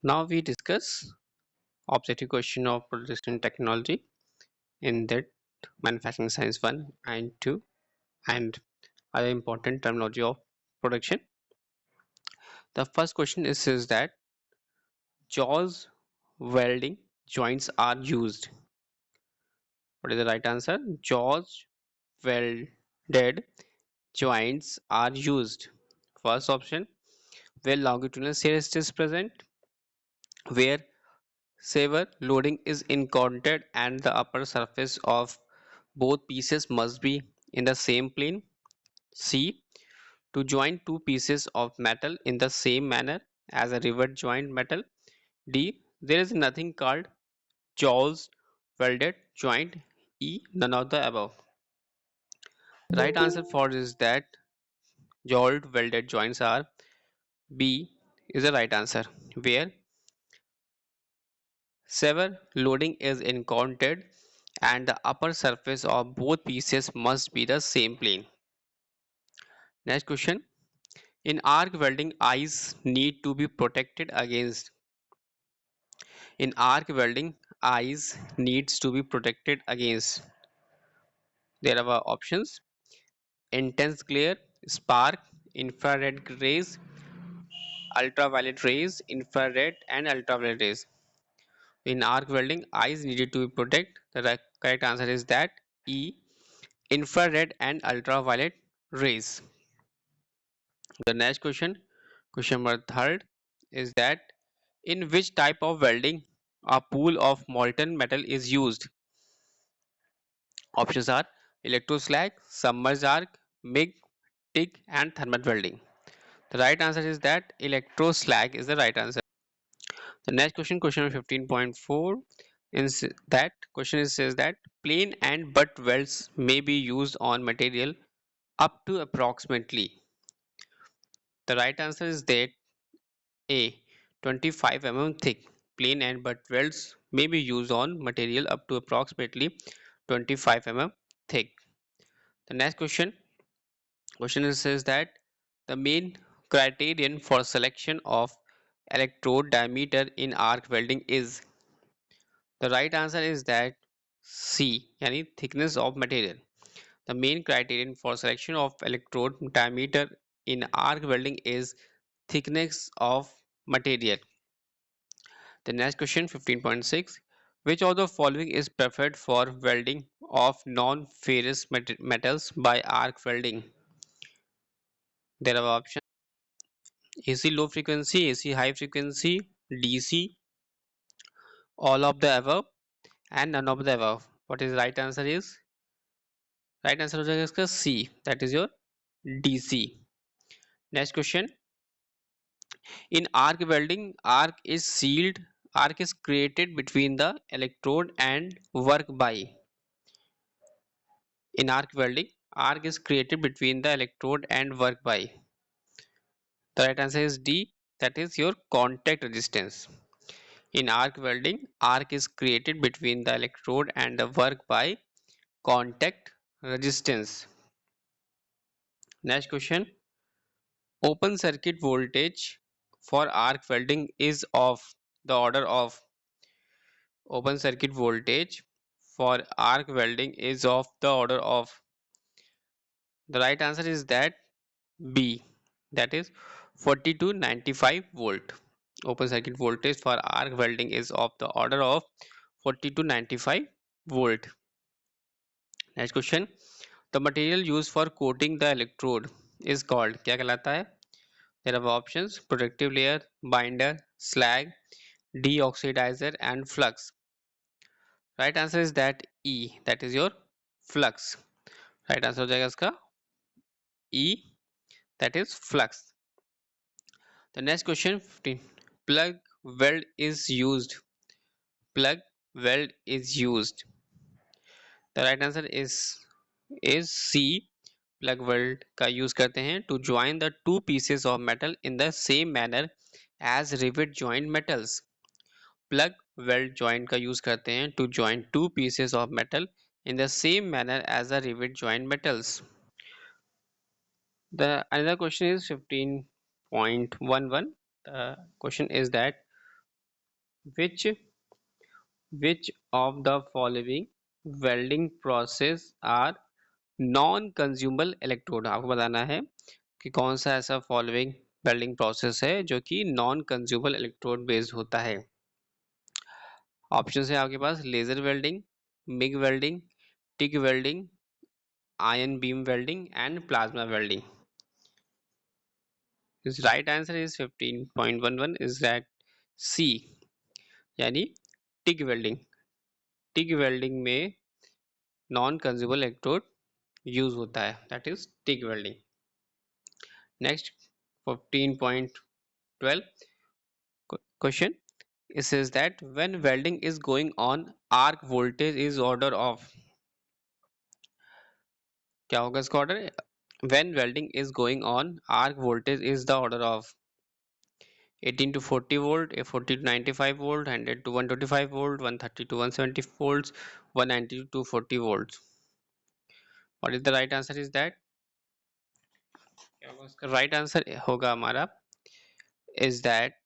Now we discuss objective question of production technology in that manufacturing science 1 and 2 and other important terminology of production. The first question is that jaws welding joints are used. What is the right answer? Jaws welded joints are used. First option, where longitudinal shear is present, where severe loading is encountered and the upper surface of both pieces must be in the same plane. C. To join two pieces of metal in the same manner as a rivet joint metal. D. There is nothing called jaws welded joint. E. None of the above. The right answer for this is that jaws welded joints are B is the right answer, where severe loading is encountered and the upper surface of both pieces must be the same plane. Next question. In arc welding, eyes need to be protected against. In arc welding, eyes needs to be protected against. There are options: intense glare, spark, infrared rays, ultraviolet rays, infrared and ultraviolet rays. In arc welding, eyes needed to be protected. The correct answer is that E, infrared and ultraviolet rays. The next question number third, is that in which type of welding a pool of molten metal is used? Options are electroslag, submerged arc, MIG, TIG, and thermal welding. The right answer is that electroslag is the right answer. The next question number 15.4, is that question says that plain and butt welds may be used on material up to approximately. The right answer is that A. 25 mm thick. Plain and butt welds may be used on material up to approximately 25 mm thick. The next question says that the main criterion for selection of electrode diameter in arc welding is. The right answer is that C, yani thickness of material. The main criterion for selection of electrode diameter in arc welding is thickness of material. The next question 15.6, which of the following is preferred for welding of non-ferrous metals by arc welding? There are options: AC low frequency, AC high frequency, DC, all of the above, and none of the above. What is the right answer is? Right answer हो जाएगा इसका C, that is your DC. Next question. In arc welding, arc is created between the electrode and work by. In arc welding, arc is created between the electrode and work by. The right answer is D, that is your contact resistance. In arc welding, arc is created between the electrode and the work by contact resistance. Next question. Open circuit voltage for arc welding is of the order of. Open circuit voltage for arc welding is of the order of. The right answer is that B, that is 40 to 95 volt. Open circuit voltage for arc welding is of the order of 40 to 95 volt. Next question. The material used for coating the electrode is called, क्या कहलाता है? There are options: protective layer, binder, slag, deoxidizer and flux. Right answer is that E, that is your flux. Right answer हो जाएगा इसका E, that is flux. The next question 15. Plug weld is used. Plug weld is used. The right answer is C. Plug weld का use करते हैं to join the two pieces of metal in the same manner as rivet joint metals. Plug weld joint का use करते हैं to join two pieces of metal in the same manner as the rivet joint metals. The another question is 15.11. The question is that which which of the following welding process are non consumable electrode? आपको बताना है कि कौन सा ऐसा following welding process है जो कि नॉन कंज्यूमबल इलेक्ट्रोड बेस्ड होता है। ऑप्शन है आपके पास laser welding, MIG welding, TIG welding, ion beam welding and plasma welding. His right answer is 15.11 is that C, यानी टिक वेल्डिंग। टिक वेल्डिंग में नॉन कंज्यूमबल इलेक्ट्रोड यूज होता है, that is TIG welding. Next 15.12 question, it says that when welding is going on arc voltage is order of, क्या होगा इसका order? when welding is going on arc voltage is the order of 18 to 40 volt, a 40 to 95 volt, 100 to 125 volt, 130 to 170 volts, 190 to 240 volts. What is the right answer is that? क्या होगा इसका right answer होगा हमारा is that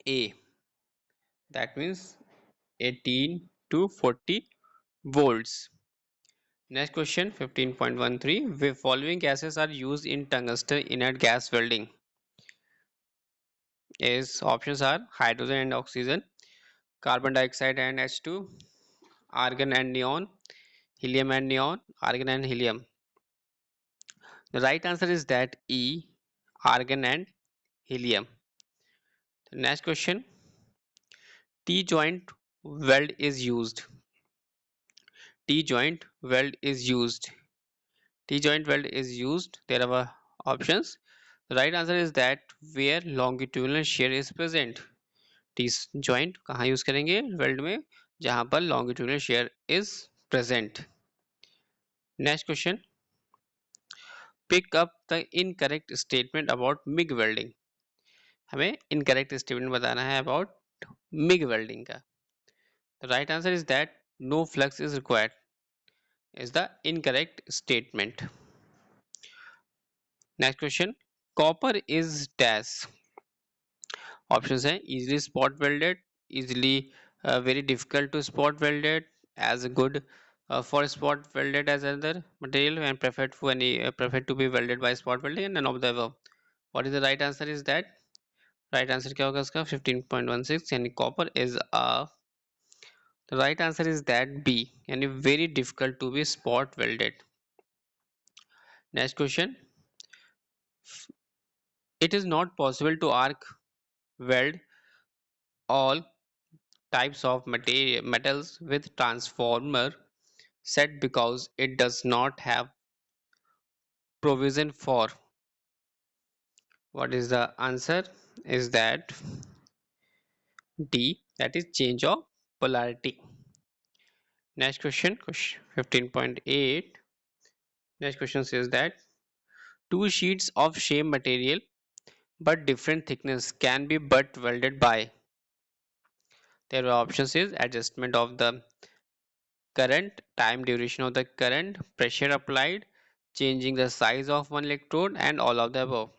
A, that means 18 to 40 volts. Next question 15.13, the following gases are used in tungsten inert gas welding? Is options are hydrogen and oxygen, carbon dioxide and H2, argon and neon, helium and neon, argon and helium. The right answer is that E, argon and helium. The next question, T joint weld is used. T joint weld is used. T joint weld is used. There are options. The right answer is that where longitudinal shear is present. T joint कहाँ use करेंगे weld में? जहां पर longitudinal shear is present. Next question, pick up the incorrect statement about MIG welding. हमें incorrect statement बताना है about MIG welding का। The right answer is that no flux is required is the incorrect statement. Next question, copper is dash. Options हैं easily spot welded, easily very difficult to spot welded, as good for spot welded as other material, and preferred to be welded by spot welding, and none of the above. What is the right answer is that? Right answer क्या होगा इसका 15.16 यानी copper is a, the right answer is that B, यानी very difficult to be spot welded. Next question, it is not possible to arc weld all types of metals with transformer set because it does not have provision for. What is the answer is that D, that is change of polarity. Next question 15.8. Next question says that two sheets of same material but different thickness can be butt welded by. There are options is adjustment of the current, time duration of the current, pressure applied, changing the size of one electrode, and all of the above.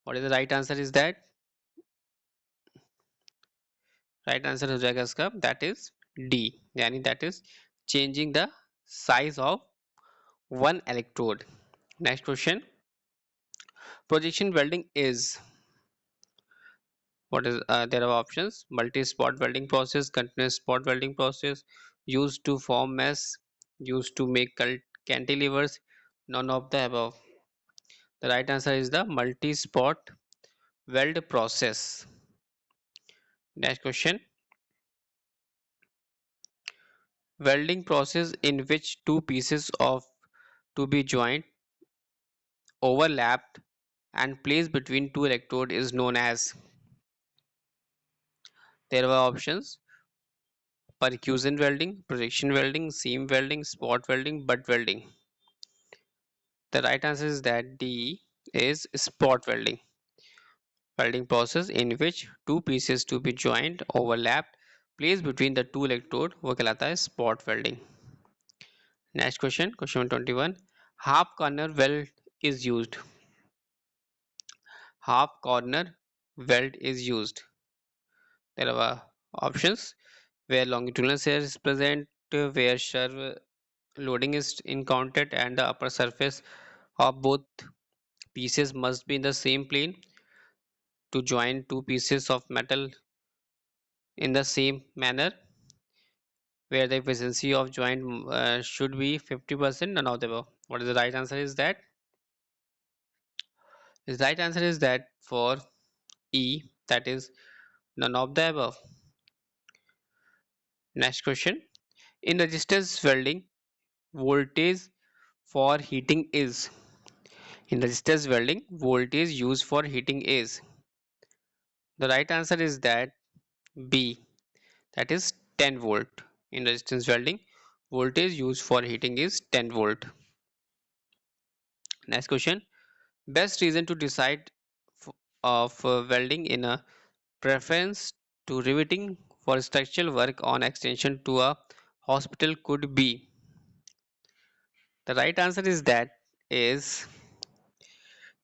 What is the right answer is that? Right answer हो जाएगा इसका that is D, यानी that is changing the size of one electrode. Next question, projection welding is, what is there are options multi spot welding process, continuous spot welding process, used to form mesh, used to make cantilevers, none of the above. The right answer is the multi spot weld process. Next question, welding process in which two pieces of to be joined, overlapped and placed between two electrodes is known as. There were options percussion welding, projection welding, seam welding, spot welding, butt welding. The right answer is that D is spot welding. Welding process in which two pieces to be joined, overlapped, placed between the two electrode वो कहलाता है spot welding. Next question, question 21. Half corner weld is used. Half corner weld is used. There are options where longitudinal shear is present, where shear loading is encountered, and the upper surface of both pieces must be in the same plane to join two pieces of metal in the same manner, where the efficiency of joint should be 50%, none of the above. What is the right answer is that? The right answer is that for E, that is none of the above. Next question. In resistance welding, voltage for heating is. In resistance welding, voltage used for heating is. The right answer is that B, that is 10 volt. In resistance welding, voltage used for heating is 10 volt. Next question. Best reason to decide of welding in a preference to riveting for structural work on extension to a hospital could be. The right answer is that is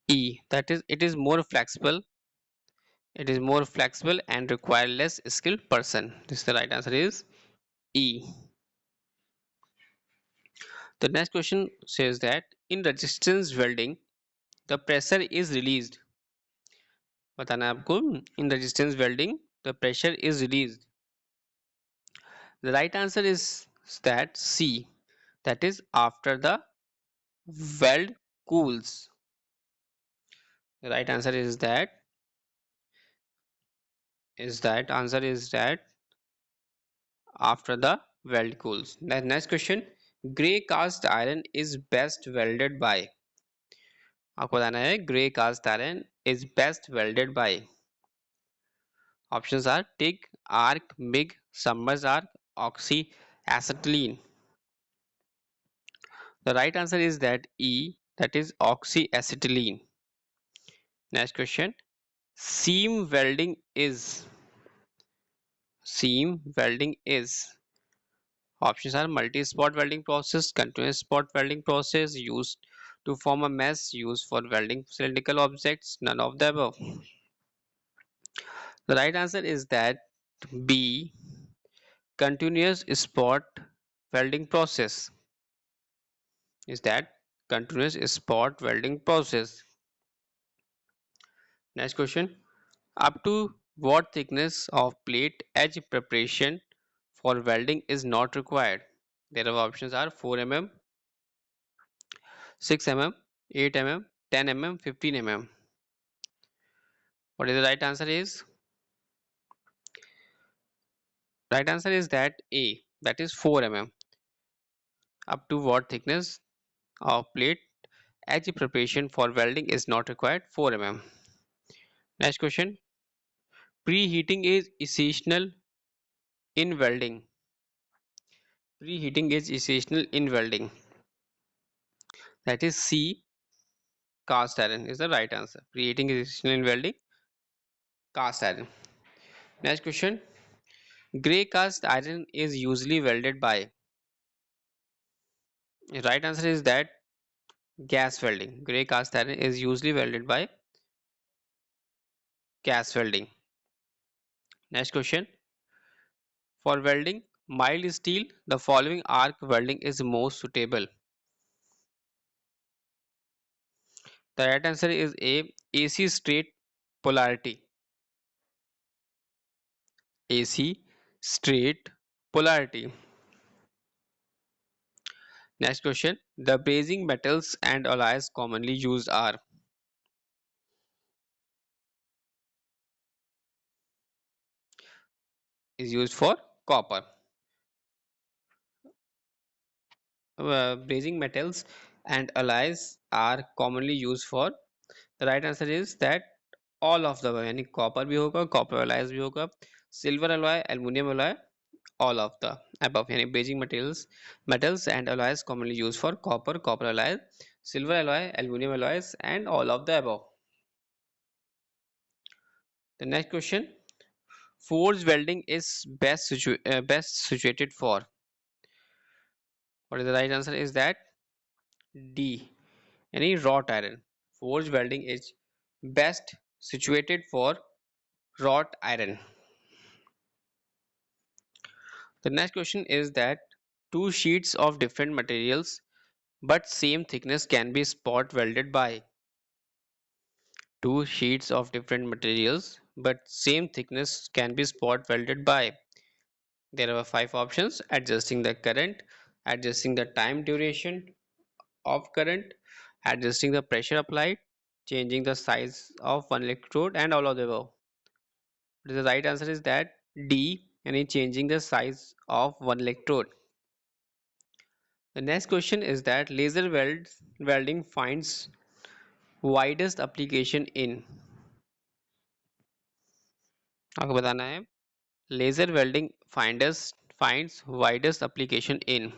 E, that is it is more flexible. It is more flexible and require less skilled person. This the right answer is E. The next question says that in resistance welding the pressure is released. बताना है आपको. In resistance welding the pressure is released. The right answer is that C, that is after the weld cools. The right answer is that answer is that after the weld cools. The next question. Grey cast iron is best welded by. आपको बताना है grey cast iron is best welded by. Options are TIG, arc, MIG, submerged arc, oxy, acetylene. The right answer is that E, that is oxyacetylene. Next question. Seam welding is. Seam welding is. Options are multi-spot welding process, continuous spot welding process, used to form a mesh, used for welding cylindrical objects, none of the above. The right answer is that B, continuous spot welding process. Is that continuous spot welding process. Next question. Up to what thickness of plate edge preparation for welding is not required? There are options are 4 mm, 6 mm, 8 mm, 10 mm, 15 mm. What is the right answer is? Right answer is that A, that is 4 mm. Up to what thickness of plate edge preparation for welding is not required? 4 mm. Next question. Preheating is essential in welding. Preheating is essential in welding. That is C, cast iron is the right answer. Preheating is essential in welding. Cast iron. Next question. Gray cast iron is usually welded by. The right answer is that gas welding. Gray cast iron is usually welded by gas welding. Next question. For welding mild steel, the following arc welding is most suitable. The right answer is A, AC straight polarity. AC straight polarity. Next question. The brazing metals and alloys commonly used are. Is used for copper. Brazing metals and alloys are commonly used for. The right answer is that all of the यानी copper भी होगा, copper alloys भी होगा, silver alloy, aluminum alloy, all of the above यानी brazing metals and alloys commonly used for copper, copper alloy, silver alloy, aluminum alloys and all of the above. The next question. Forge welding is best situated for. What is the right answer is that D, any wrought iron. Forge welding is best situated for wrought iron. The next question is that two sheets of different materials but same thickness can be spot welded by. Two sheets of different materials but same thickness can be spot welded by. There are five options: adjusting the current, adjusting the time duration of current, adjusting the pressure applied, changing the size of one electrode, and all of the above. The right answer is that D, and changing the size of one electrode. The next question is that welding finds widest application in. आपको बताना है laser welding finds widest application in.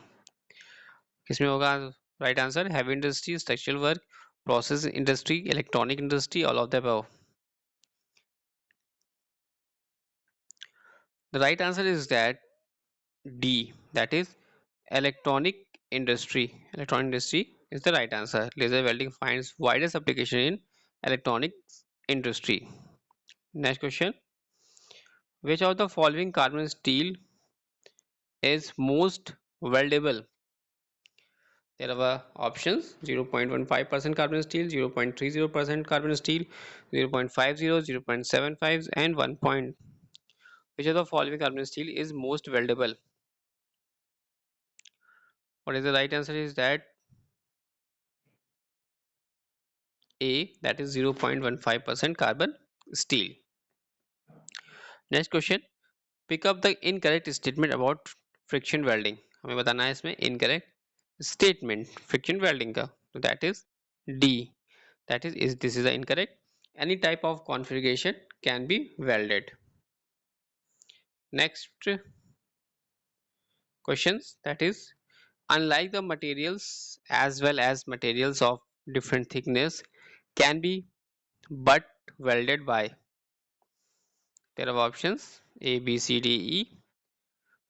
किसमें होगा right answer? Heavy industry, structural work, process industry, electronic industry, all of the above. The right answer is that D, that is electronic industry. Electronic industry is the right answer. Laser welding finds widest application in electronics industry. Next question. Which of the following carbon steel is most weldable? There are options: 0.15% carbon steel, 0.30% carbon steel, 0.50, 0.75, and 1 point. Which of the following carbon steel is most weldable? What is the right answer is that A, that is 0.15% carbon steel. Next question. Pick up the incorrect statement about friction welding. हमें बताना है इसमें incorrect statement friction welding का. So that is D. That is this is the incorrect. Any type of configuration can be welded. Next questions, that is, unlike the materials as well as materials of different thickness can be but welded by. There are options A, B, C, D, E.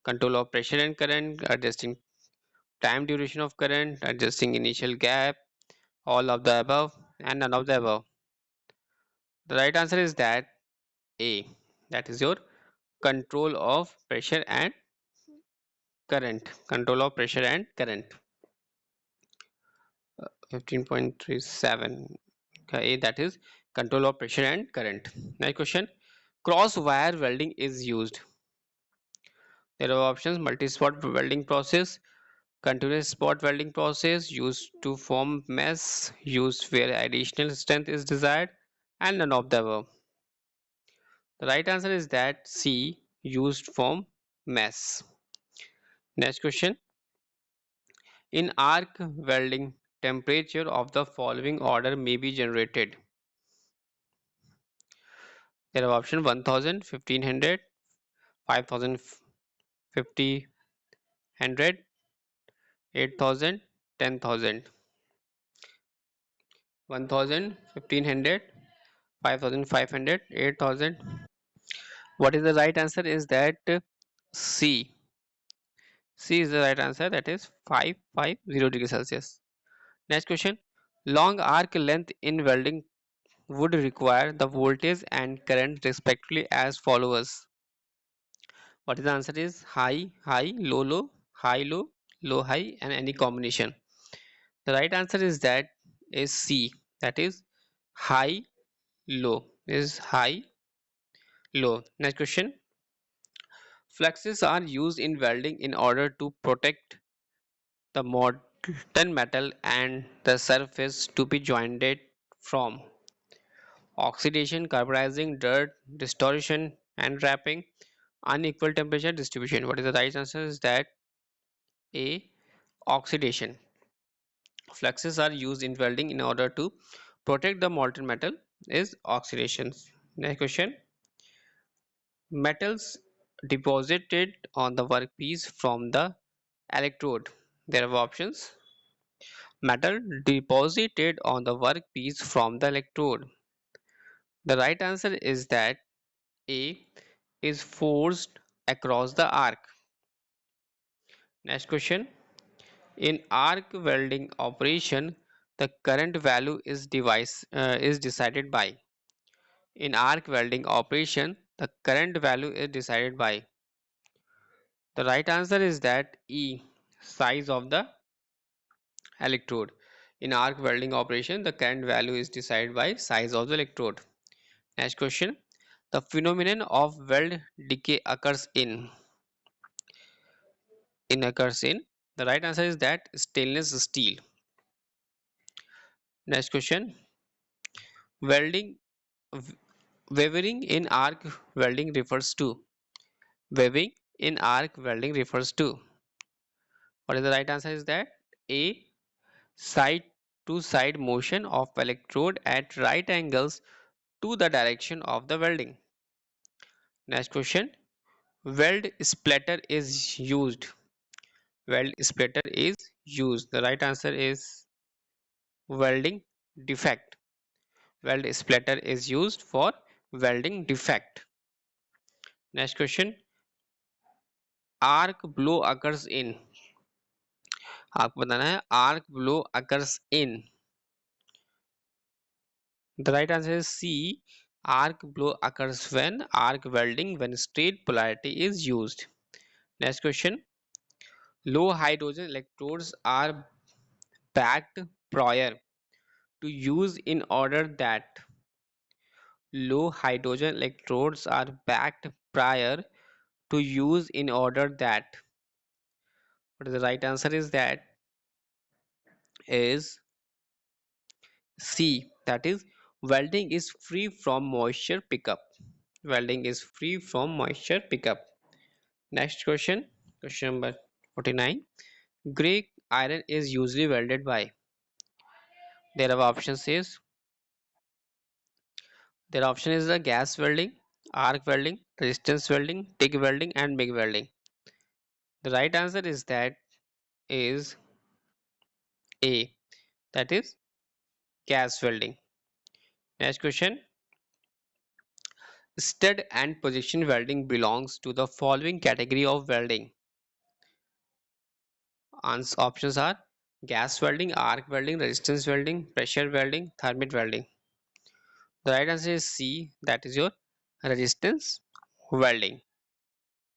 Control of pressure and current, adjusting time duration of current, adjusting initial gap, all of the above, and none of the above. The right answer is that A, that is your control of pressure and current. Control of pressure and current. 15.37. Okay, that is control of pressure and current. Next question. Cross wire welding is used. There are options: multi-spot welding process, continuous spot welding process, used to form mesh, used where additional strength is desired, and none of the above. The right answer is that C, used form mesh. Next question. In arc welding, temperature of the following order may be generated. There are options: 1000, 1500, 5000, 50, 8000, 10,000. 1000, 1500, 5500, 8000. What is the right answer is that C. C is the right answer, that is 550 degrees Celsius. Next question. Long arc length in welding would require the voltage and current respectively as follows. What is the answer is high, high, low, low, high, low, low, high, and any combination. The right answer is that is C, that is high, low, is high, low. Next question. Fluxes are used in welding in order to protect the molten metal and the surface to be jointed from oxidation, carbonizing, dirt, distortion, and wrapping, unequal temperature distribution. What is the right answer is that A, oxidation. Fluxes are used in welding in order to protect the molten metal is oxidations. Next question. Metals deposited on the workpiece from the electrode. There are options: metal deposited on the workpiece from the electrode. The right answer is that A, is forced across the arc. Next question. In arc welding operation, the current value is decided by. In arc welding operation, the current value is decided by. The right answer is that E, size of the electrode. In arc welding operation, the current value is decided by size of the electrode. Next question. The phenomenon of weld decay occurs in. The right answer is that stainless steel. Next question. Welding w- Weaving in arc welding refers to. Weaving in arc welding refers to. What is the right answer is that A, side to side motion of electrode at right angles to the direction of the welding. Next question. Weld splatter is used. Weld splatter is used. The right answer is welding defect. Weld splatter is used for welding defect. Next question. Arc blow occurs in. आपको बताना है arc blow occurs in. The right answer is C. Arc blow occurs when arc welding when straight polarity is used. Next question. Low hydrogen electrodes are backed prior to use in order that low hydrogen electrodes are backed prior to use in order that. What is the right answer is that is C. That is welding is free from moisture pickup. Welding is free from moisture pickup. Next question. Question number 49. Gray iron is usually welded by. There are options is their option is the gas welding, arc welding, resistance welding, TIG welding, and MIG welding. The right answer is A. That is gas welding. Next question. Stud and position welding belongs to the following category of welding. Options are gas welding, arc welding, resistance welding, pressure welding, thermite welding. The right answer is C. That is your resistance welding.